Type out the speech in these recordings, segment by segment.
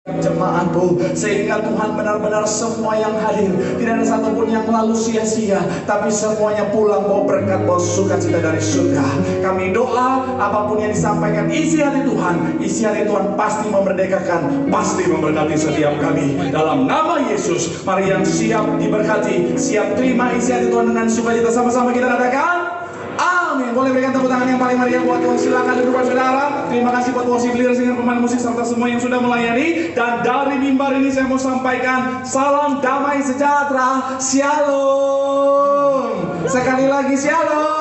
jemaatku, sehingga Tuhan benar-benar semua yang hadir tidak ada satupun yang lalu sia-sia, tapi semuanya pulang bawa berkat, bawa sukacita dari surga. Kami doa apapun yang disampaikan isi hati Tuhan pasti memerdekakan, pasti memberkati setiap kami dalam nama Yesus. Mari yang siap diberkati, siap terima isi hati Tuhan dengan sukacita, sama-sama kita katakan amin. Boleh berikan tepuk tangan yang paling meriah buat Tuhan. Silakan duduk saudara. Terima kasih buat worship leader, singer, pemain musik, serta semua yang sudah melayani. Dan dari mimbar ini saya mau sampaikan salam damai sejahtera, shalom. Sekali lagi shalom.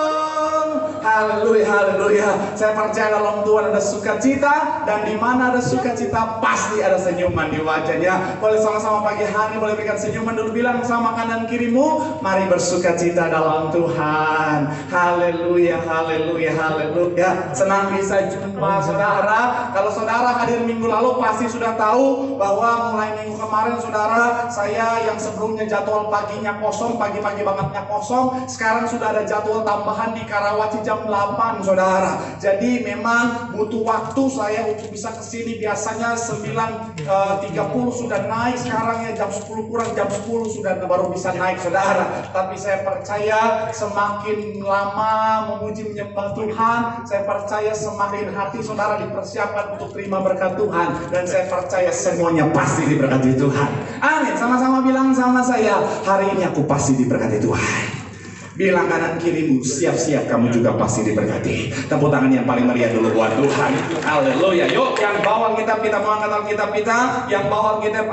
Haleluya, haleluya. Saya percaya dalam Tuhan ada sukacita, dan di mana ada sukacita pasti ada senyuman di wajahnya. Boleh sama-sama pagi hari boleh berikan senyuman dulu, bilang sama kanan kirimu, mari bersukacita dalam Tuhan. Haleluya, haleluya, haleluya. Senang bisa jumpa saudara. Kalau saudara hadir minggu lalu pasti sudah tahu bahwa mulai minggu kemarin saudara, saya yang sebelumnya jadwal paginya kosong, pagi-pagi bangetnya kosong, sekarang sudah ada jadwal tambahan di Karawaci jam 8 saudara. Jadi memang butuh waktu saya untuk bisa kesini. Biasanya 9.30 sudah naik, sekarang ya jam 10 kurang, jam 10 sudah baru bisa naik saudara. Tapi saya percaya semakin lama memuji menyembah Tuhan, saya percaya semakin hati saudara dipersiapkan untuk terima berkat Tuhan. Dan saya percaya semuanya pasti diberkati Tuhan. Amin. Sama-sama bilang sama saya, hari ini aku pasti diberkati Tuhan. Bilang kanan kirimu, siap-siap kamu juga pasti diberkati. Tepuk tangan yang paling meriah dulu buat Tuhan. Haleluya. Yuk, yang bawa Alkitab kita, mau angkat Alkitab kita. Yang bawa Alkitab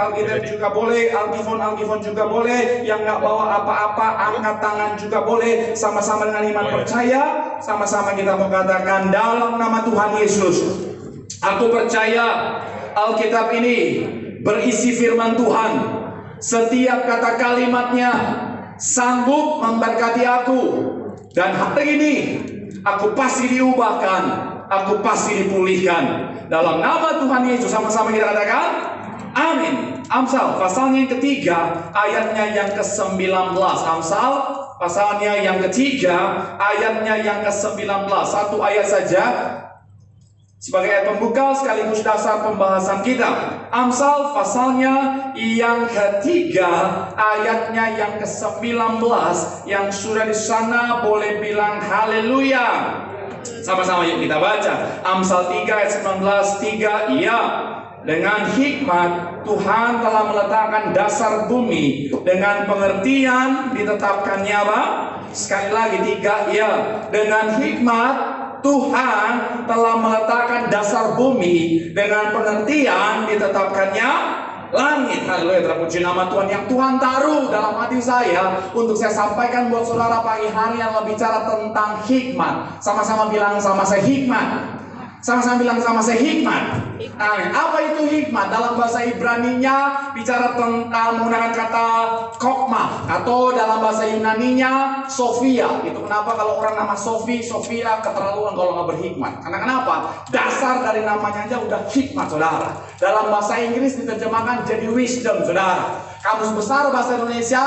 juga boleh. Alkifon juga boleh. Yang nggak bawa apa-apa, angkat tangan juga boleh. Sama-sama dengan iman percaya, sama-sama kita mau katakan dalam nama Tuhan Yesus, aku percaya Alkitab ini berisi firman Tuhan. Setiap kata kalimatnya sanggup memberkati aku, dan hari ini aku pasti diubahkan, aku pasti dipulihkan dalam nama Tuhan Yesus. Sama-sama kita katakan amin. Amsal pasalnya yang ketiga, ayatnya yang ke-19. Amsal pasalnya yang ketiga, ayatnya yang ke-19. Satu ayat saja sebagai ayat pembuka sekaligus dasar pembahasan kita. Amsal pasalnya yang ketiga, ayatnya yang ke-19. Yang sudah di sana boleh bilang haleluya. Sama-sama yuk kita baca. Amsal 3 ayat 19, 3. Iya, dengan hikmat Tuhan telah meletakkan dasar bumi, dengan pengertian ditetapkannya apa? Sekali lagi 3. Iya, dengan hikmat Tuhan telah meletakkan dasar bumi, dengan pengertian ditetapkannya langit. Haleluya, terpuji nama Tuhan. Yang Tuhan taruh dalam hati saya untuk saya sampaikan buat saudara pagi hari yang bicara tentang hikmat. Sama-sama bilang sama saya hikmat. Sama-sama bilang sama saya hikmat. Amin. Apa itu hikmat? Dalam bahasa Ibraninya bicara tentang menggunakan kata kokma, atau dalam bahasa Yunaninya Sophia. Itu kenapa kalau orang nama Sophia keterlaluan kalau nggak berhikmat. Karena kenapa? Dasar dari namanya aja udah hikmat saudara. Dalam bahasa Inggris diterjemahkan jadi wisdom saudara. Kamus Besar Bahasa Indonesia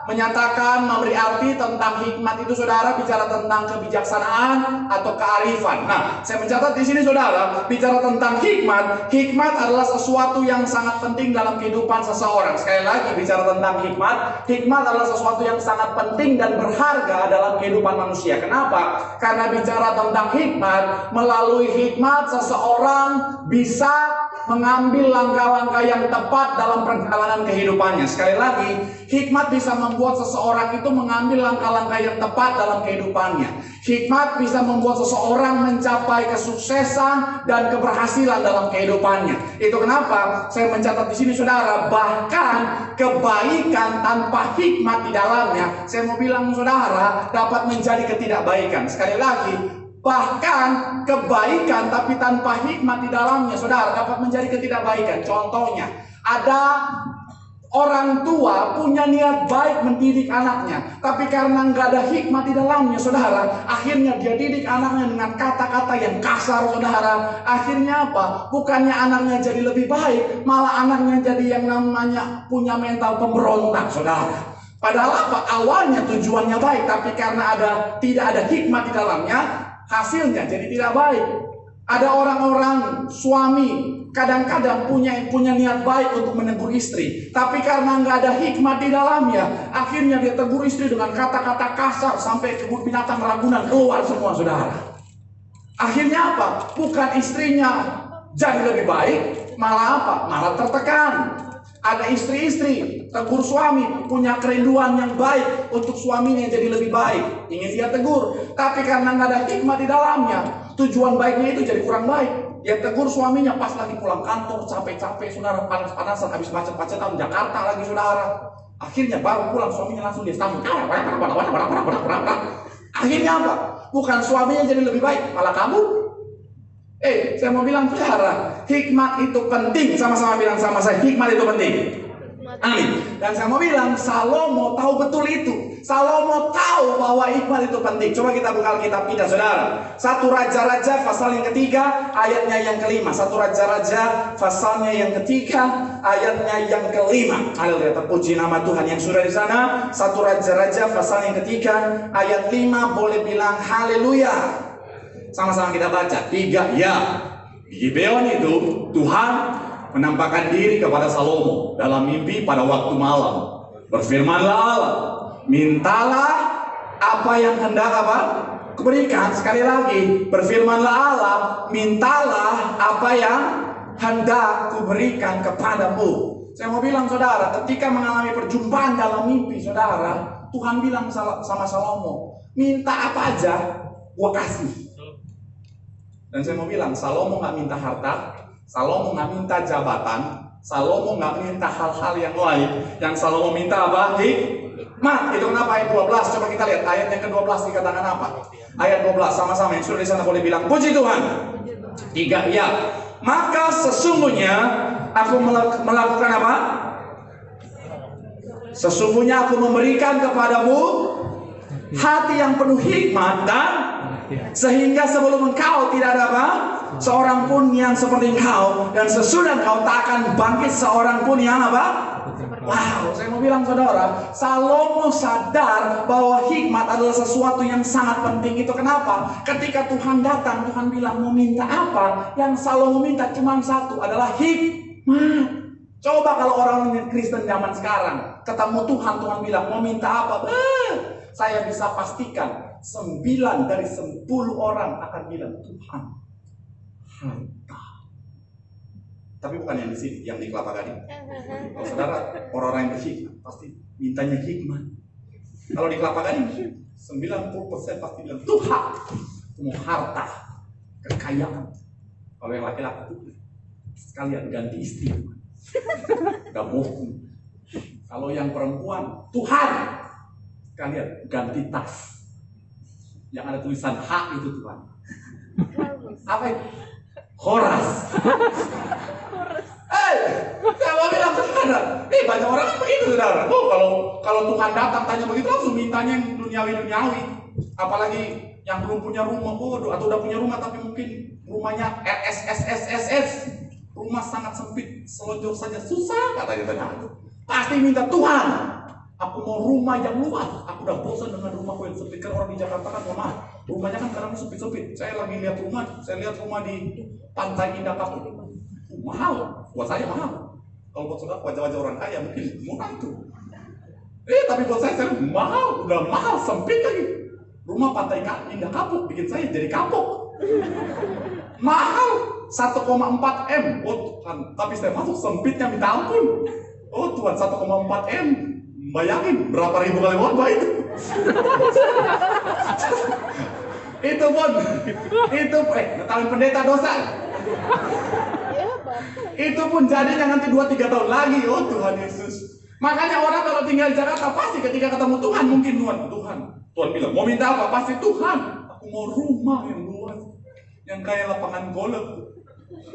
menyatakan, memberi arti tentang hikmat itu saudara bicara tentang kebijaksanaan atau kearifan. Nah, saya mencatat di sini saudara bicara tentang hikmat. Hikmat adalah sesuatu yang sangat penting dalam kehidupan seseorang. Sekali lagi bicara tentang hikmat. Hikmat adalah sesuatu yang sangat penting dan berharga dalam kehidupan manusia. Kenapa? Karena bicara tentang hikmat, melalui hikmat seseorang bisa mengambil langkah-langkah yang tepat dalam perjalanan kehidupannya. Sekali lagi, hikmat bisa membuat seseorang itu mengambil langkah-langkah yang tepat dalam kehidupannya. Hikmat bisa membuat seseorang mencapai kesuksesan dan keberhasilan dalam kehidupannya. Itu kenapa saya mencatat di sini saudara, bahkan kebaikan tanpa hikmat di dalamnya, saya mau bilang saudara, dapat menjadi ketidakbaikan. Sekali lagi, bahkan kebaikan tapi tanpa hikmat di dalamnya saudara dapat menjadi ketidakbaikan. Contohnya, ada orang tua punya niat baik mendidik anaknya, tapi karena nggak ada hikmat di dalamnya saudara, akhirnya dia didik anaknya dengan kata-kata yang kasar saudara. Akhirnya apa? Bukannya anaknya jadi lebih baik, malah anaknya jadi yang namanya punya mental pemberontak saudara. Padahal apa? Awalnya tujuannya baik, tapi karena tidak ada hikmat di dalamnya, hasilnya jadi tidak baik. Ada orang-orang suami kadang-kadang punya niat baik untuk menegur istri, tapi karena nggak ada hikmat di dalamnya, akhirnya dia tegur istri dengan kata-kata kasar sampai kebun binatang Ragunan keluar semua, saudara. Akhirnya apa? Bukan istrinya jadi lebih baik, malah apa? Malah tertekan. Ada istri-istri tegur suami, punya kerinduan yang baik untuk suaminya jadi lebih baik, ingin dia tegur, tapi karena nggak ada hikmat di dalamnya, tujuan baiknya itu jadi kurang baik. Dia tegur suaminya pas lagi pulang kantor, capek-capek, saudara, panas-panasan, habis macet-macetan Jakarta lagi, saudara. Akhirnya baru pulang suaminya langsung dia sambut. Akhirnya apa? Bukan suaminya jadi lebih baik, malah kabur. Saya mau bilang, saudara, hikmat itu penting. Sama-sama bilang sama saya, hikmat itu penting. Amin. Dan saya mau bilang, Salomo tahu betul itu. Salomo tahu bahwa hikmat itu penting. Coba kita buka Alkitab kita, saudara. 1 Raja-Raja pasal yang ketiga, ayatnya yang kelima. 1 Raja-Raja pasalnya yang ketiga, ayatnya yang kelima. Haleluya, terpuji nama Tuhan yang sudah di sana. 1 Raja-Raja pasal yang ketiga, ayat 5, boleh bilang haleluya. Sama-sama kita baca. 3, ya. Di Gibeon itu Tuhan menampakkan diri kepada Salomo dalam mimpi pada waktu malam. Berfirmanlah Allah, mintalah apa yang hendak apa? Kuberikan. Sekali lagi, berfirmanlah Allah, mintalah apa yang hendak kuberikan kepadamu. Saya mau bilang, saudara, ketika mengalami perjumpaan dalam mimpi, saudara, Tuhan bilang sama Salomo, minta apa aja, gua kasih. Dan saya mau bilang, Salomo nggak minta harta, Salomo nggak minta jabatan, Salomo nggak minta hal-hal yang lain. Yang Salomo minta apa? Hikmat. Itu kenapa ayat 12? Coba kita lihat ayat yang ke-12 dikatakan apa? Ayat 12, sama-sama yang sudah di sana boleh bilang, puji Tuhan. 3, ya. Maka sesungguhnya aku melakukan apa? Sesungguhnya aku memberikan kepadamu hati yang penuh hikmat, dan sehingga sebelum engkau tidak ada apa? Seorang pun yang seperti engkau, dan sesudah engkau tak akan bangkit seorang pun yang apa? Wow, saya mau bilang, saudara, Salomo sadar bahwa hikmat adalah sesuatu yang sangat penting. Itu kenapa? Ketika Tuhan datang, Tuhan bilang mau minta apa? Yang Salomo minta cuma satu, adalah hikmat. Coba kalau orang Kristen zaman sekarang ketemu Tuhan, Tuhan bilang mau minta apa? Saya bisa pastikan 9 dari 10 orang akan bilang Tuhan harta. Tapi bukan yang di sini, yang di Kelapa Gading. Kalau saudara orang-orang yang berhikmat pasti mintanya hikmat. Kalau di Kelapa Gading 90% pasti bilang Tuhan mau harta, kekayaan. Kalau yang laki-laki sekalian ganti istri, gak bohong. Kalau yang perempuan, Tuhan sekalian ganti tas yang ada tulisan H itu, Tuhan. Apa itu? Horas. Saya mau bilang, saudara, banyak orang kan begitu, saudara. Kalau Tuhan datang tanya begitu, langsung mintanya yang duniawi. Apalagi yang belum punya rumah, atau udah punya rumah tapi mungkin rumahnya RSSSSS, rumah sangat sempit, selonjor saja susah, katanya. Pasti minta, Tuhan, aku mau rumah yang luas. Aku udah bosan dengan rumahku yang sempit. Kan orang di Jakarta kan rumahnya kan kadang sempit-sempit. Saya lagi lihat rumah di Pantai Indah Kapuk. Mahal, buat saya mahal. Kalau buat saudara wajah-wajah orang kaya mungkin murah itu. Tapi buat saya mahal, udah mahal, sempit lagi. Rumah Pantai Indah Kapuk bikin saya jadi kapok. Mahal, 1,4 M. Oh Tuhan, tapi saya masuk sempitnya minta ampun. Oh Tuhan, 1,4 M. Bayangin berapa ribu kali wabah itu. Itu pun, ngetahuin pendeta dosa. Itu pun jadinya nanti 2-3 tahun lagi. Oh Tuhan Yesus. Makanya orang kalau tinggal di Jakarta pasti ketika ketemu Tuhan mungkin Tuhan bilang mau minta apa? Pasti Tuhan, aku mau rumah yang luas, yang kayak lapangan golf.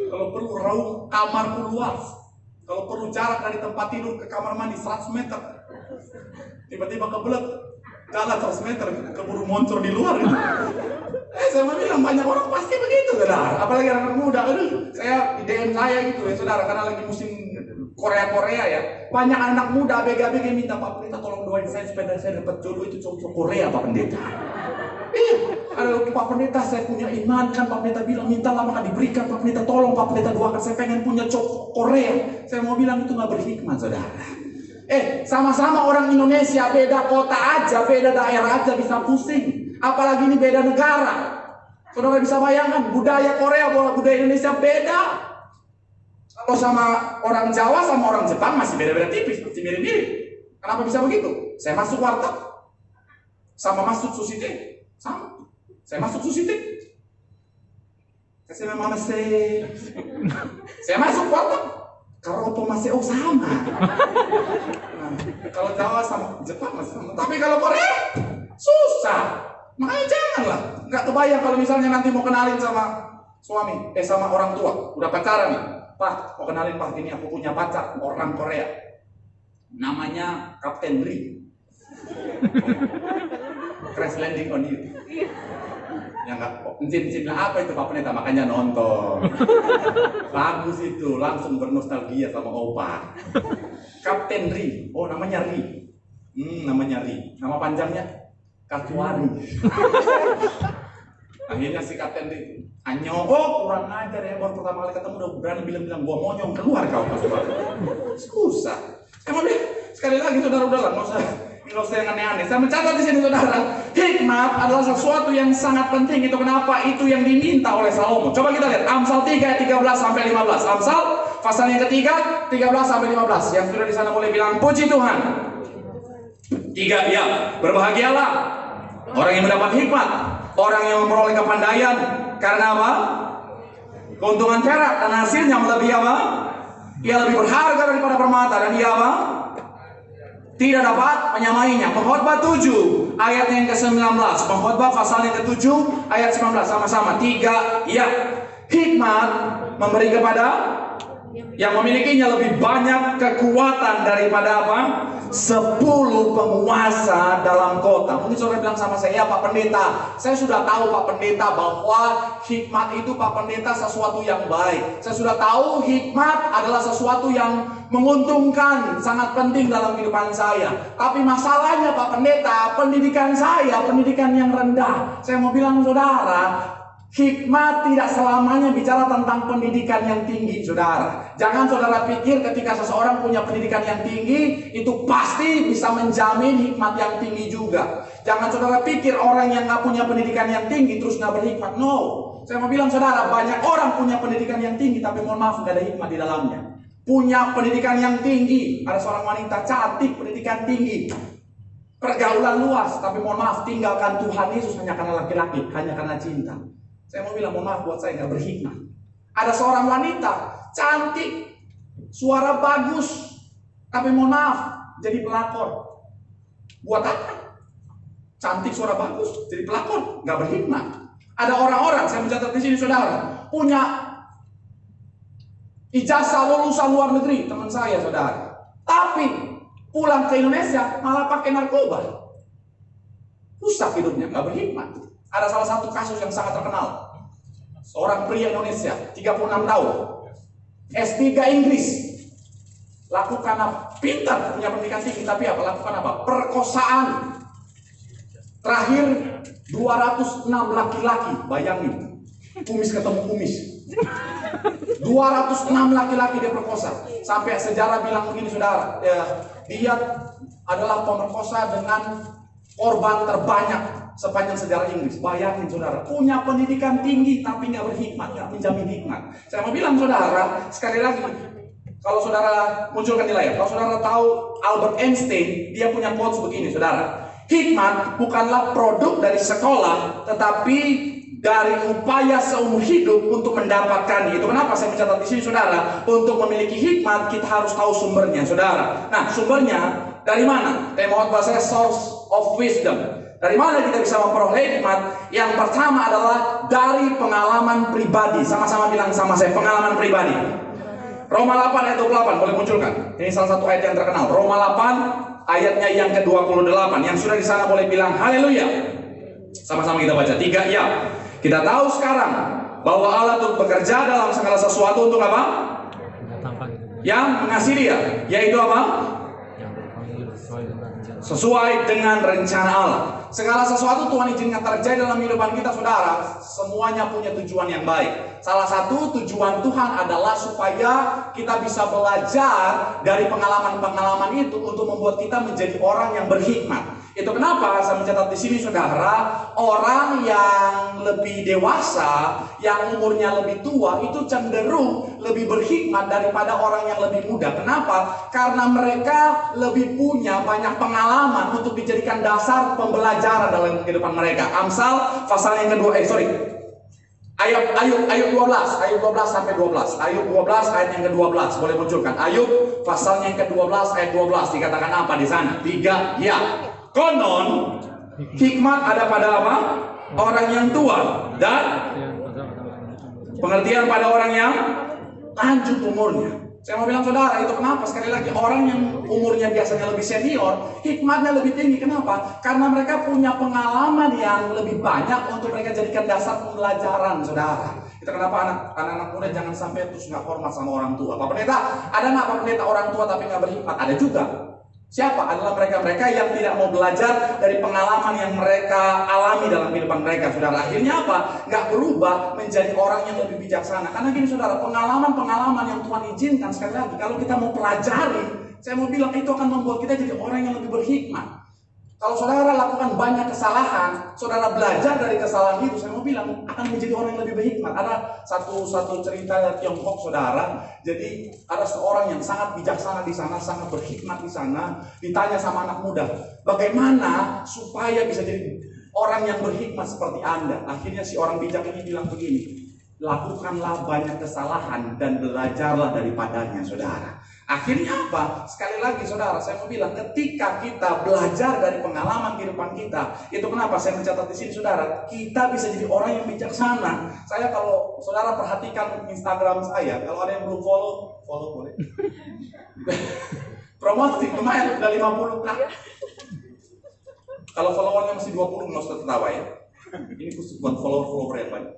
Kalau perlu kamarku luas. Kalau perlu jarak dari tempat tidur ke kamar mandi 100 meter. Tiba-tiba kebelet jalan 100 meter, keburu moncor di luar gitu. Saya mau bilang banyak orang pasti begitu, saudara. Apalagi anak muda. Saya di DM saya gitu ya, saudara, karena lagi musim Korea ya. Banyak anak muda ABG minta, Pak Pendeta tolong doain saya supaya saya dapat jodoh itu cowok Korea, Pak Pendeta. Ada Pak Pendeta, saya punya iman kan. Pak Pendeta bilang mintalah maka diberikan. Pak Pendeta tolong, Pak Pendeta doakan, saya pengen punya cok Korea. Saya mau bilang itu nggak berhikmat, saudara. Sama-sama orang Indonesia, beda kota aja, beda daerah aja bisa pusing. Apalagi ini beda negara. Saudara bisa bayangkan budaya Korea, budaya Indonesia beda. Kalau sama orang Jawa sama orang Jepang masih beda-beda tipis, masih mirip-mirip. Kenapa bisa begitu? Saya masuk warteg sama masuk sushi teh sama. Saya masuk sushi teh. Saya memang saya masuk warteg karena otomasi sama. Nah, kalau Jawa sama Jepang masih sama. Tapi kalau Korea susah. Makanya janganlah. Nggak kebayang kalau misalnya nanti mau kenalin sama suami, sama orang tua, udah pacaran nih. Pak, mau kenalin Pak, gini aku punya pacar orang Korea. Namanya Kapten Ri. Crash landing on you. Ya enggak, encin apa itu Pak Pendeta, makanya nonton. Bagus itu, langsung bernostalgia sama opa. Kapten Ri, oh namanya Ri. Namanya Ri. Nama panjangnya Katuari. Akhirnya si Kapten Ri, Anyo, oh kurang ajar ya, baru pertama kali ketemu udah berani bilang gua monyong, keluar kau pas baru. Susah. Emang deh, sekali lagi saudara udahlah, nggak usah yang aneh-aneh. Saya mencatat di sini saudara, hikmat adalah sesuatu yang sangat penting. Itu kenapa? Itu yang diminta oleh Salomo. Coba kita lihat Amsal 3 ayat 13 sampai 15. Amsal pasal yang ketiga 13 sampai 15. Yang sudah di sana boleh bilang puji Tuhan. 3 ya, berbahagialah orang yang mendapat hikmat, orang yang memperoleh kepandaian. Karena apa? Keuntungan perak dan hasilnya melebihi apa? Ia lebih berharga daripada permata, dan ia apa? Tidak dapat menyamainya. Pengkhotbah 7 ayat yang ke-19. Pengkhotbah pasal yang ke-7 ayat 19. Sama-sama 3 ya. Hikmat memberi kepada yang memilikinya lebih banyak kekuatan daripada apa? 10 penguasa dalam kota. Mungkin saudara bilang sama saya, ya Pak Pendeta, saya sudah tahu Pak Pendeta bahwa hikmat itu Pak Pendeta sesuatu yang baik. Saya sudah tahu hikmat adalah sesuatu yang menguntungkan, sangat penting dalam kehidupan saya. Tapi masalahnya Pak Pendeta, pendidikan saya pendidikan yang rendah. Saya mau bilang saudara, hikmat tidak selamanya bicara tentang pendidikan yang tinggi, saudara. Jangan saudara pikir ketika seseorang punya pendidikan yang tinggi, itu pasti bisa menjamin hikmat yang tinggi juga. Jangan saudara pikir orang yang nggak punya pendidikan yang tinggi terus nggak berhikmat. No, saya mau bilang saudara, banyak orang punya pendidikan yang tinggi, tapi mohon maaf nggak ada hikmat di dalamnya. Punya pendidikan yang tinggi, ada seorang wanita cantik, pendidikan tinggi, pergaulan luas, tapi mohon maaf tinggalkan Tuhan Yesus hanya karena laki-laki, hanya karena cinta. Saya mau bilang, mohon maaf buat saya nggak berhikmat. Ada seorang wanita cantik, suara bagus, tapi mohon maaf jadi pelakor. Buat apa? Cantik, suara bagus, jadi pelakor, nggak berhikmat. Ada orang-orang, saya mencatat di sini saudara, punya ijazah lulusan luar negeri, teman saya saudara, tapi pulang ke Indonesia malah pakai narkoba. Rusak hidupnya, nggak berhikmat. Ada salah satu kasus yang sangat terkenal. Seorang pria Indonesia, 36 tahun, S3 Inggris, lakukan apa? Pintar, punya pendidikan tinggi, tapi apa? Lakukan apa? Perkosaan. Terakhir 206 laki-laki, bayangin, kumis ketemu kumis. 206 laki-laki dia perkosa. Sampai sejarah bilang begini saudara, ya, dia adalah pemerkosa dengan korban terbanyak sepanjang sejarah Inggris. Bayangin saudara, punya pendidikan tinggi tapi nggak berhikmat, nggak menjamin hikmat. Saya mau bilang saudara, sekali lagi, kalau saudara munculkan di layar, kalau saudara tahu Albert Einstein, dia punya quotes begini saudara, hikmat bukanlah produk dari sekolah, tetapi dari upaya seumur hidup untuk mendapatkan. Itu kenapa saya mencatat di sini saudara, untuk memiliki hikmat kita harus tahu sumbernya saudara. Nah, sumbernya dari mana? Tema bahasa source of wisdom. Dari mana kita bisa memperoleh hikmat? Yang pertama adalah dari pengalaman pribadi. Sama-sama bilang sama saya, pengalaman pribadi. Roma 8 ayat 28, boleh munculkan. Ini salah satu ayat yang terkenal. Roma 8 ayatnya yang ke-28. Yang sudah di sana boleh bilang haleluya. Sama-sama kita baca. 3 ya. Kita tahu sekarang bahwa Allah itu bekerja dalam segala sesuatu untuk apa? Yang mengasihi dia. Yaitu apa? sesuai dengan rencana Allah. Segala sesuatu Tuhan izinkan terjadi dalam kehidupan kita, saudara, semuanya punya tujuan yang baik. Salah satu tujuan Tuhan adalah supaya kita bisa belajar dari pengalaman-pengalaman itu untuk membuat kita menjadi orang yang berhikmat. Itu kenapa saya mencatat di sini, saudara, orang yang lebih dewasa, yang umurnya lebih tua, itu cenderung lebih berhikmat daripada orang yang lebih muda. Kenapa? Karena mereka lebih punya banyak pengalaman untuk dijadikan dasar pembelajaran dalam kehidupan mereka. Amsal pasal yang kedua, Ayub 12 sampai 12. Ayub 12 ayat yang ke-12. Boleh munculkan. Ayub pasal yang ke-12 ayat 12. Dikatakan apa di sana? 3, ya. Konon hikmat ada pada apa? Orang yang tua, dan pengertian pada orang yang lanjut umurnya. Saya mau bilang, saudara, itu kenapa? Sekali lagi, orang yang umurnya biasanya lebih senior, hikmatnya lebih tinggi. Kenapa? Karena mereka punya pengalaman yang lebih banyak untuk mereka jadikan dasar pembelajaran, saudara. Itu kenapa anak-anak muda jangan sampai terus nggak hormat sama orang tua. Pak Pendeta, ada nggak Pak Pendeta orang tua tapi nggak berhikmat? Ada juga. Siapa? Adalah mereka-mereka yang tidak mau belajar dari pengalaman yang mereka alami dalam kehidupan mereka, saudara. Akhirnya apa? Nggak berubah menjadi orang yang lebih bijaksana. Karena gini, saudara, pengalaman-pengalaman yang Tuhan izinkan, sekali lagi, kalau kita mau pelajari, saya mau bilang itu akan membuat kita jadi orang yang lebih berhikmat. Kalau saudara lakukan banyak kesalahan, saudara belajar dari kesalahan itu, saya mau bilang akan menjadi orang yang lebih berhikmat. Ada satu cerita dari Tiongkok, saudara. Jadi ada seorang yang sangat bijaksana di sana, sangat berhikmat di sana. Ditanya sama anak muda, bagaimana supaya bisa jadi orang yang berhikmat seperti Anda? Akhirnya si orang bijak ini bilang begini, lakukanlah banyak kesalahan dan belajarlah daripadanya, saudara. Akhirnya apa? Sekali lagi, saudara, saya mau bilang, ketika kita belajar dari pengalaman kehidupan kita, itu kenapa saya mencatat di sini, saudara, kita bisa jadi orang yang bijaksana. Saya, kalau saudara perhatikan Instagram saya, kalau ada yang belum follow boleh. Promosi lumayan, udah 50 kan? Kalau followernya masih 20, nggak usah tertawa ya. Ini khusus buat follower yang banyak.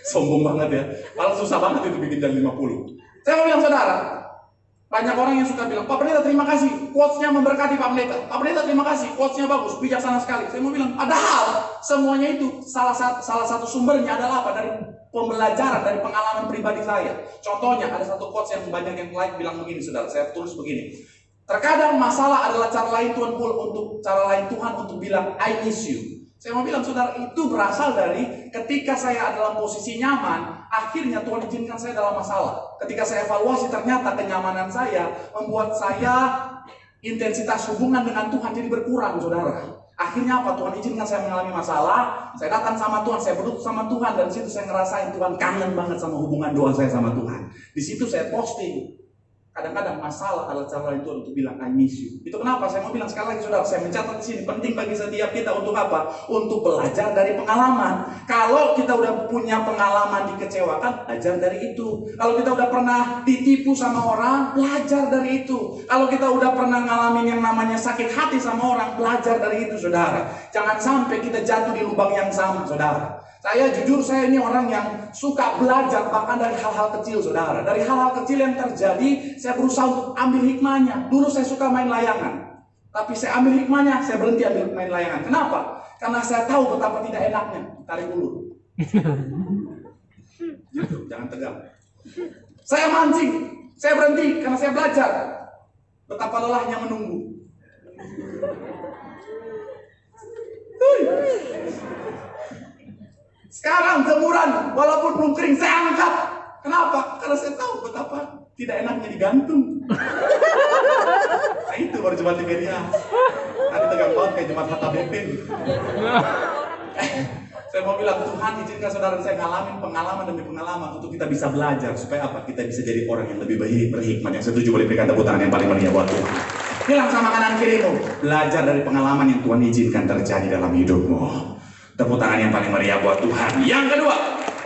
Sombong banget ya. Malah susah banget itu bikin dari 50. Saya mau bilang, saudara, banyak orang yang suka bilang, Pak Pendeta terima kasih, quotes-nya memberkati Pak Pendeta. Pak Pendeta terima kasih, quotes-nya bagus, bijaksana sekali. Saya mau bilang, padahal semuanya itu salah satu sumbernya adalah apa? Dari pembelajaran, dari pengalaman pribadi saya. Contohnya, ada satu quotes yang banyak yang like bilang begini, saudara. Saya tulis begini. Terkadang masalah adalah cara lain Tuhan untuk bilang I miss you. Saya mau bilang, saudara, itu berasal dari ketika saya dalam posisi nyaman, akhirnya Tuhan izinkan saya dalam masalah. Ketika saya evaluasi, ternyata kenyamanan saya membuat saya intensitas hubungan dengan Tuhan jadi berkurang, saudara. Akhirnya apa? Tuhan izinkan saya mengalami masalah, saya datang sama Tuhan, saya berdoa sama Tuhan, dan di situ saya ngerasain Tuhan kangen banget sama hubungan doa saya sama Tuhan. Di situ saya posting. Kadang-kadang masalah adalah cara lain Tuhan untuk bilang I miss you. Itu kenapa saya mau bilang sekali lagi, saudara, saya mencatat di sini penting bagi setiap kita untuk apa? Untuk belajar dari pengalaman. Kalau kita udah punya pengalaman dikecewakan, belajar dari itu. Kalau kita udah pernah ditipu sama orang, belajar dari itu. Kalau kita udah pernah ngalamin yang namanya sakit hati sama orang, belajar dari itu, saudara. Jangan sampai kita jatuh di lubang yang sama, saudara. Saya jujur, saya ini orang yang suka belajar bahkan dari hal-hal kecil, saudara. Dari hal-hal kecil yang terjadi, saya berusaha untuk ambil hikmahnya. Dulu saya suka main layangan, tapi saya ambil hikmahnya, saya berhenti ambil main layangan. Kenapa? Karena saya tahu betapa tidak enaknya tarik ulur. Gitu, jangan tegang. Saya mancing, saya berhenti karena saya belajar betapa lelahnya menunggu. Sekarang jemuran, walaupun belum kering, saya angkat. Kenapa? Karena saya tahu betapa tidak enaknya digantung. Nah, itu baru jemaat di media. Nanti tegang banget kayak jemaat HKBP. Saya mau bilang, Tuhan izinkan saudara saya ngalamin pengalaman demi pengalaman untuk kita bisa belajar. Supaya apa? Kita bisa jadi orang yang lebih berhikmat. Yang setuju boleh berikan tepuk tangan yang paling meriah buat Tuhan. Bilang sama kanan kirimu, belajar dari pengalaman yang Tuhan izinkan terjadi dalam hidupmu. Tepuk tangan yang paling meriah buat Tuhan. Yang kedua,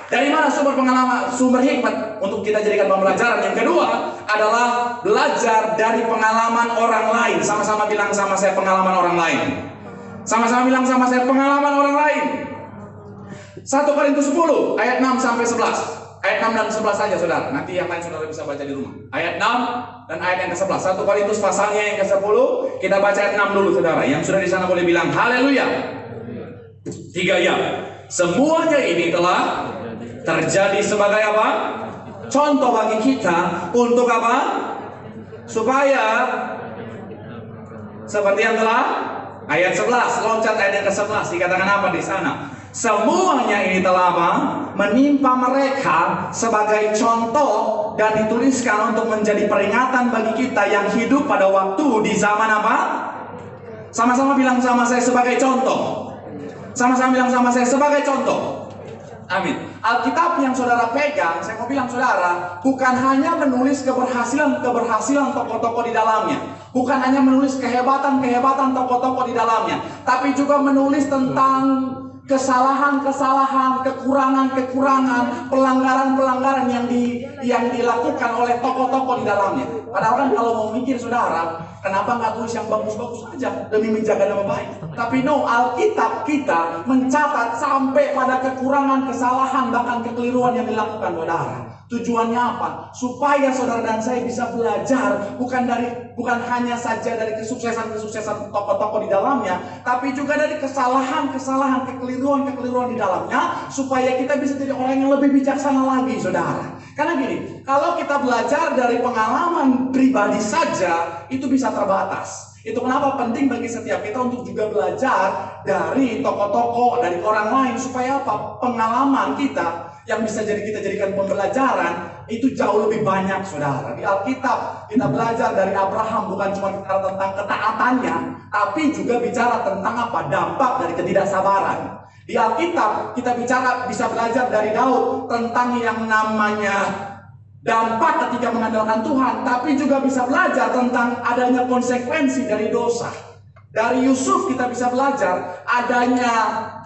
dari mana sumber pengalaman, sumber hikmat untuk kita jadikan pembelajaran? Yang kedua adalah belajar dari pengalaman orang lain. Sama-sama bilang sama saya, pengalaman orang lain. Sama-sama bilang sama saya, pengalaman orang lain. 1 Korintus 10 ayat 6 sampai 11. Ayat 6 dan 11 saja saudara. Nanti yang lain saudara bisa baca di rumah. Ayat 6 dan ayat yang ke-11. 1 Korintus pasalnya yang ke-10. Kita baca ayat 6 dulu saudara. Yang sudah di sana boleh bilang haleluya. 3 ya. Semuanya ini telah terjadi sebagai apa? Contoh bagi kita untuk apa? Supaya seperti yang telah ayat 11, loncat ayat yang ke-11 dikatakan apa di sana? Semuanya ini telah apa? Menimpa mereka sebagai contoh dan dituliskan untuk menjadi peringatan bagi kita yang hidup pada waktu di zaman apa? Sama-sama bilang sama saya sebagai contoh. Sama-sama bilang sama saya sebagai contoh. Amin. Alkitab yang saudara pegang, saya mau bilang saudara, bukan hanya menulis keberhasilan tokoh-tokoh di dalamnya, bukan hanya menulis kehebatan tokoh-tokoh di dalamnya, tapi juga menulis tentang kesalahan-kesalahan, kekurangan-kekurangan, pelanggaran-pelanggaran yang dilakukan oleh tokoh-tokoh di dalamnya. Padahal kan kalau mau mikir saudara, kenapa nggak tulis yang bagus-bagus aja demi menjaga nama baik? Tapi no, Alkitab kita mencatat sampai pada kekurangan, kesalahan, bahkan kekeliruan yang dilakukan saudara. Tujuannya apa? Supaya saudara dan saya bisa belajar bukan hanya saja dari kesuksesan tokoh-tokoh di dalamnya, tapi juga dari kesalahan-kesalahan, kekeliruan-kekeliruan di dalamnya, supaya kita bisa jadi orang yang lebih bijaksana lagi, saudara. Karena gini, kalau kita belajar dari pengalaman pribadi saja, itu bisa terbatas. Itu kenapa penting bagi setiap kita untuk juga belajar dari tokoh-tokoh, dari orang lain, supaya apa? Pengalaman kita yang bisa kita jadikan pembelajaran itu jauh lebih banyak, saudara. Di Alkitab kita belajar dari Abraham, bukan cuma bicara tentang ketaatannya, tapi juga bicara tentang apa? Dampak dari ketidaksabaran. Di Alkitab kita bisa belajar dari Daud tentang yang namanya dampak ketika mengandalkan Tuhan, tapi juga bisa belajar tentang adanya konsekuensi dari dosa. Dari Yusuf kita bisa belajar adanya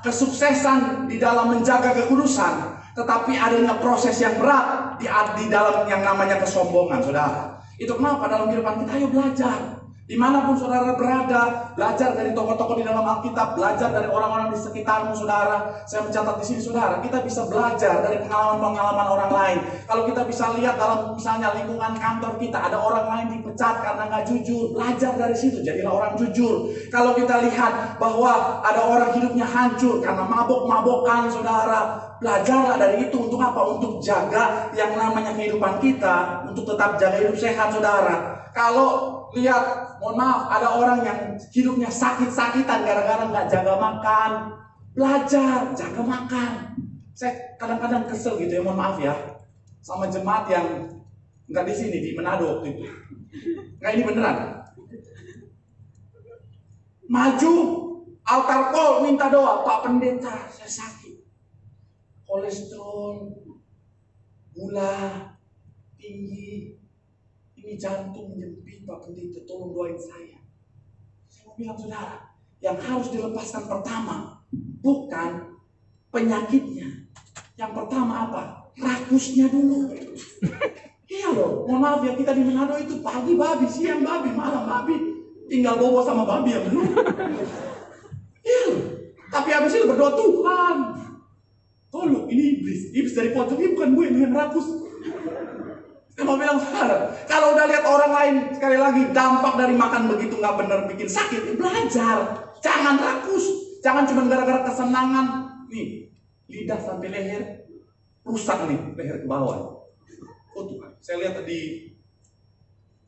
kesuksesan di dalam menjaga kekudusan, tetapi adanya proses yang berat di dalam yang namanya kesombongan, saudara. Itu kenapa dalam kehidupan kita, ayo belajar. Dimanapun saudara berada, belajar dari tokoh-tokoh di dalam Alkitab, belajar dari orang-orang di sekitarmu, saudara. Saya mencatat di sini, saudara, kita bisa belajar dari pengalaman-pengalaman orang lain. Kalau kita bisa lihat dalam misalnya lingkungan kantor kita, ada orang lain dipecat karena nggak jujur, belajar dari situ, jadilah orang jujur. Kalau kita lihat bahwa ada orang hidupnya hancur karena mabok-mabokan, saudara, belajarlah dari itu. Untuk apa? Untuk jaga yang namanya kehidupan kita, untuk tetap jaga hidup sehat, saudara. Kalau lihat, mohon maaf, ada orang yang hidupnya sakit-sakitan gara-gara nggak jaga makan, belajar jaga makan. Saya kadang-kadang kesel gitu ya, mohon maaf ya, sama jemaat yang nggak di sini, di Manado waktu itu. Nggak, ini beneran. Maju altar call minta doa, Pak Pendeta, saya sakit, kolesterol, gula tinggi, ini jantung menyempit, Pak Pendeta, tolong doain saya. Saya mau bilang, saudara, yang harus dilepaskan pertama bukan penyakitnya. Yang pertama apa? Rakusnya dulu. Iya loh, mohon maaf ya, kita di Manado itu pagi babi, siang babi, malam babi, tinggal bobo sama babi yang belum. Iya loh. Tapi habis itu berdoa, Tuhan, tolong, ini iblis dari pocong, ini bukan gue yang rakus. Saya mau bilang, saudara, kalau udah lihat orang lain, sekali lagi, dampak dari makan begitu nggak benar bikin sakit, belajar. Jangan rakus, jangan cuma gara-gara kesenangan. Nih, lidah sampai leher, rusak nih, leher ke bawah. Oh Tuhan, saya lihat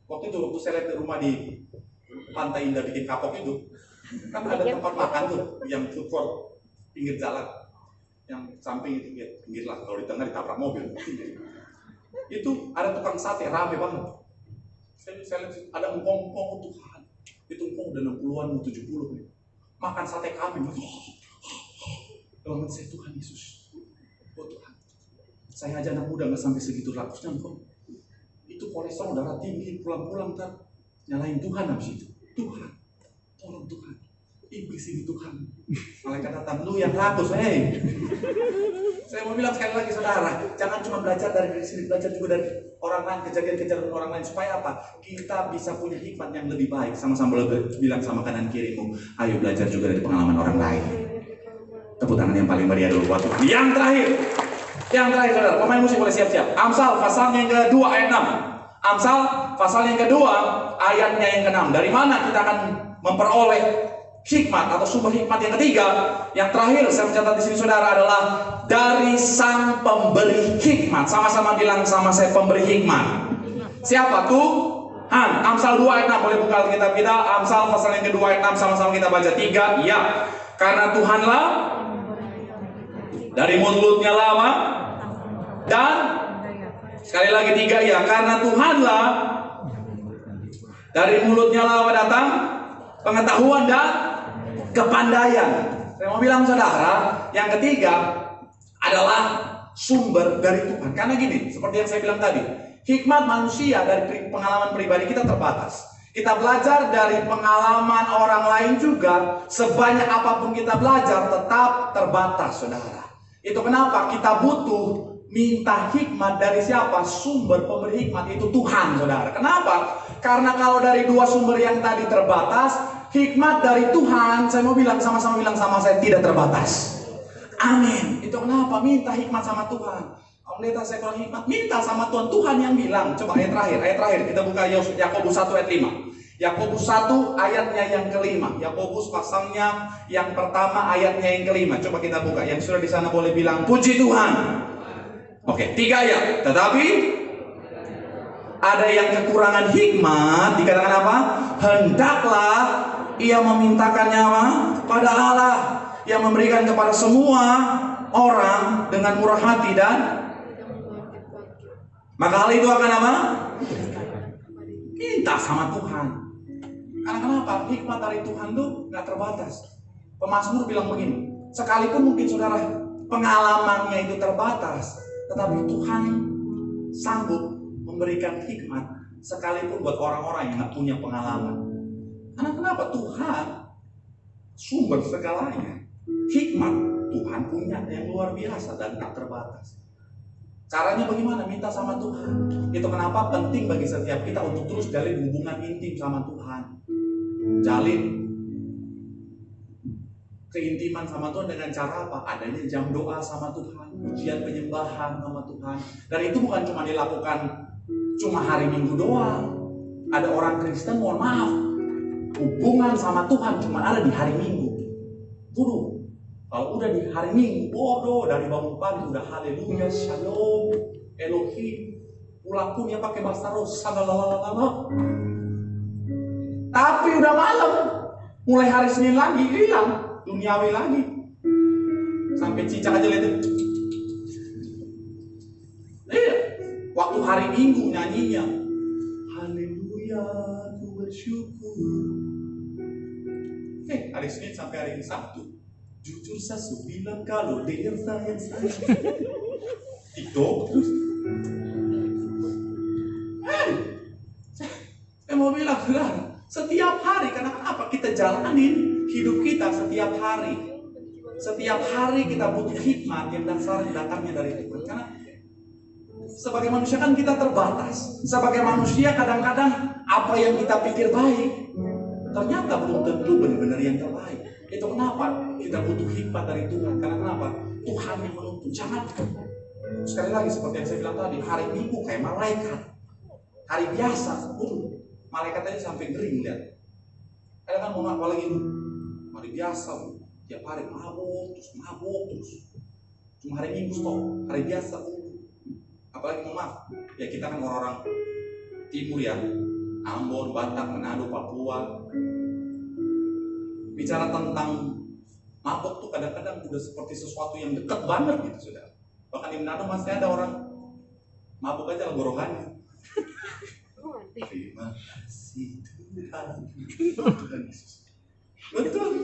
waktu saya lihat di rumah di Pantai Indah bikin kapok itu, kan ada tempat makan tuh, yang food court, pinggir jalan. Yang samping itu, ya, pinggir lah, kalau di tengah ditabrak mobil. Itu ada tukang sate, rame banget. Saya lihat ada engkong-engkong, oh Tuhan, itu engkong udah 60-an, 70 nih. Makan sate kambing. Dalam hati saya, Tuhan Yesus, oh Tuhan, saya aja anak muda nggak sampai segitu rakusnya engkong. Itu kolesterol darah tinggi, pulang-pulang ntar nyalain Tuhan habis itu. Tuhan, tolong Tuhan, iblis ini Tuhan. Malaikat datang, lu yang rakus, Saya mau bilang sekali lagi, saudara, jangan cuma belajar dari diri sendiri, belajar juga dari orang lain, kejadian-kejadian orang lain. Supaya apa? Kita bisa punya hikmat yang lebih baik. Sama-sama bilang sama kanan kirimu, ayo belajar juga dari pengalaman orang lain. Tepuk tangan yang paling meriah dulu buat Tuhan. Yang terakhir, Yang terakhir saudara, pemain musik boleh siap-siap. Amsal pasal yang kedua ayat 6. Amsal pasal yang kedua ayatnya yang ke-6. Dari mana kita akan memperoleh hikmat atau sumber hikmat yang ketiga? Yang terakhir saya mencatat di sini saudara adalah dari sang pemberi hikmat. Sama-sama bilang sama saya, pemberi hikmat. Siapa tuh? Amsal 2 ayat 6. Boleh buka Alkitab kita. Amsal pasal yang kedua ayat 6. Sama-sama kita baca 3. Ya, karena Tuhanlah dari mulutnya lama dan sekali lagi 3. Ya, karena Tuhanlah dari mulutnya lama datang pengetahuan dan kepandaian. Saya mau bilang saudara, yang ketiga adalah sumber dari Tuhan. Karena gini, seperti yang saya bilang tadi, hikmat manusia dari pengalaman pribadi kita terbatas. Kita belajar dari pengalaman orang lain juga. Sebanyak apapun kita belajar tetap terbatas saudara. Itu kenapa kita butuh minta hikmat dari siapa? Sumber pemberi hikmat itu Tuhan saudara. Kenapa? Karena kalau dari dua sumber yang tadi terbatas, hikmat dari Tuhan, saya mau bilang sama-sama bilang sama saya, tidak terbatas. Amin. Itu kenapa minta hikmat sama Tuhan. Pendeta saya kurang hikmat, minta sama Tuhan. Tuhan yang bilang. Coba ayat terakhir kita buka Yakobus 1 ayat 5. Yakobus 1 ayatnya yang kelima. Yakobus pasalnya yang pertama ayatnya yang kelima. Coba kita buka. Yang sudah di sana boleh bilang puji Tuhan. Oke, 3 ayat. Tetapi ada yang kekurangan hikmat, dikatakan apa? Hendaklah ia memintakannya apa? Pada Allah yang memberikan kepada semua orang dengan murah hati dan maka hal itu akan apa? Minta sama Tuhan. Karena kenapa? Hikmat dari Tuhan tuh gak terbatas. Pemazmur bilang begini, sekalipun mungkin saudara pengalamannya itu terbatas, tetapi Tuhan sanggup memberikan hikmat sekalipun buat orang-orang yang gak punya pengalaman. Karena kenapa? Tuhan sumber segalanya. Hikmat Tuhan punya yang luar biasa dan tak terbatas. Caranya bagaimana? Minta sama Tuhan. Itu kenapa penting bagi setiap kita untuk terus jalin hubungan intim sama Tuhan. Jalin keintiman sama Tuhan dengan cara apa? Adanya jam doa sama Tuhan, ujian penyembahan sama Tuhan. Dan itu bukan cuma dilakukan cuma hari Minggu doang. Ada orang Kristen, mohon maaf, hubungan sama Tuhan cuma ada di hari Minggu. Tuh, kalau udah di hari Minggu, bodoh, dari bangun pagi udah haleluya, shalom, Elohim, pulang pun ya pakai bahasa rosa, lalalala. Tapi udah malam, mulai hari Senin lagi hilang, duniawi lagi, sampai cicak aja lihat. Waktu hari Minggu nyanyinya, haleluya, ku bersyukur. Hari Senin sampai hari Sabtu. Jujur saya bilang kalau dengan sayang saya TikTok terus. Saya mau bilang setiap hari, karena kenapa kita jalanin hidup kita setiap hari. Setiap hari kita butuh hikmat yang datangnya dari Tuhan. Karena sebagai manusia kan kita terbatas. Sebagai manusia kadang-kadang apa yang kita pikir baik ternyata belum tentu benar-benar yang terbaik. Itu kenapa kita butuh hikmat dari Tuhan. Karena kenapa? Tuhan yang menuntun. Jangan sekali lagi seperti yang saya bilang tadi, hari Minggu kayak malaikat, hari biasa, malaikat aja sampai ngeri lihat. Kadang kan mau apa lagi, hari biasa, tiap hari mabuk terus. Cuma hari Minggu stop, hari biasa. Apalagi mohon maaf, ya kita kan orang-orang timur ya, Ambon, Batak, Manado, Papua. Bicara tentang mabuk tuh kadang-kadang udah seperti sesuatu yang dekat banget gitu sudah. Bahkan di Manado masih ada orang mabuk aja lagu rohani. Terima kasih Tuhan Yesus. Betul.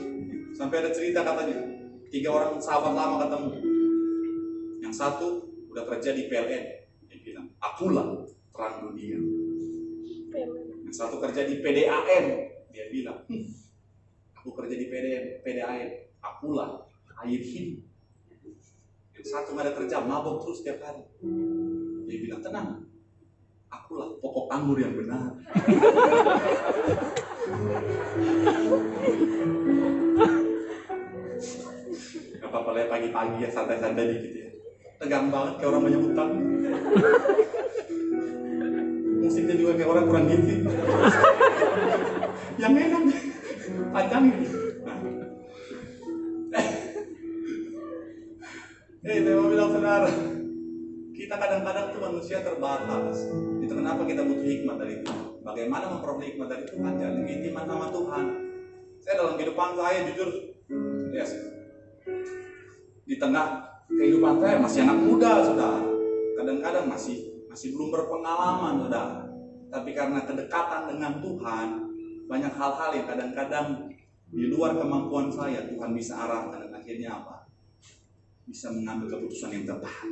Sampai ada cerita katanya, 3 orang sahabat lama ketemu. Yang satu udah kerja di PLN, dia bilang, akulah terang dunia. Yang satu kerja di PDAM, dia bilang, aku kerja di PDAM, akulah air hidup. Yang satu nggak ada kerja, mabok terus tiap hari. Dia bilang, tenang, akulah pokok anggur yang benar. Gak apa-apa lah pagi-pagi ya, santai-santai dikit ya. tegang banget kayak orang banyak utang. Musiknya juga kayak orang kurang gizi. Yang enak panjang gitu. Saya mau bilang saudara, kita kadang-kadang tuh manusia terbatas. Itu kenapa kita butuh hikmat dari Tuhan. Bagaimana memperoleh hikmat dari Tuhan? Jalan keintiman sama Tuhan. Saya dalam kehidupan saya jujur, yes, di tengah kehidupan saya masih anak muda, saudara. Kadang-kadang masih belum berpengalaman, saudara. Tapi karena kedekatan dengan Tuhan, banyak hal-hal yang kadang-kadang di luar kemampuan saya, Tuhan bisa arahkan, dan akhirnya apa? Bisa mengambil keputusan yang tepat.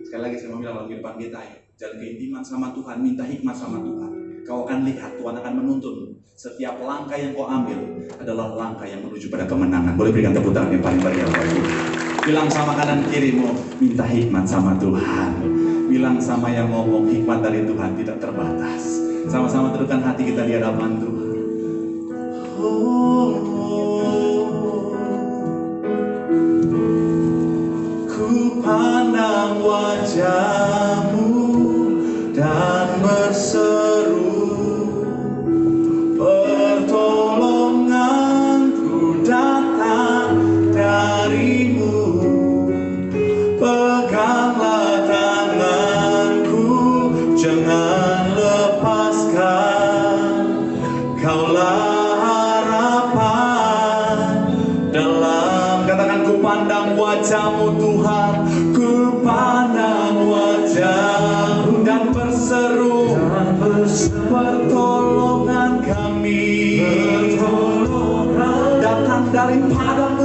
Sekali lagi saya mau bilang dalam kehidupan kita, ayo jalan keintiman sama Tuhan, minta hikmat sama Tuhan. Kau akan lihat Tuhan akan menuntun. Setiap langkah yang kau ambil adalah langkah yang menuju pada kemenangan. Boleh berikan tepuk tangan yang paling meriah bagi Tuhan. Bilang sama kanan kirimu, minta hikmat sama Tuhan. Bilang sama yang ngomong, hikmat dari Tuhan tidak terbatas. Sama-sama teduhkan hati kita di hadapan Tuhan. Ku pandang wajah-Mu dan berseru, pertolonganku datang dari-Mu. Peganglah tanganku, jangan lepaskan. Kaulah harapan dalam, katakan, ku pandang wajah-Mu Tuhan, ku pandang wajah-Mu dan berseru, pertolongan kami datang daripada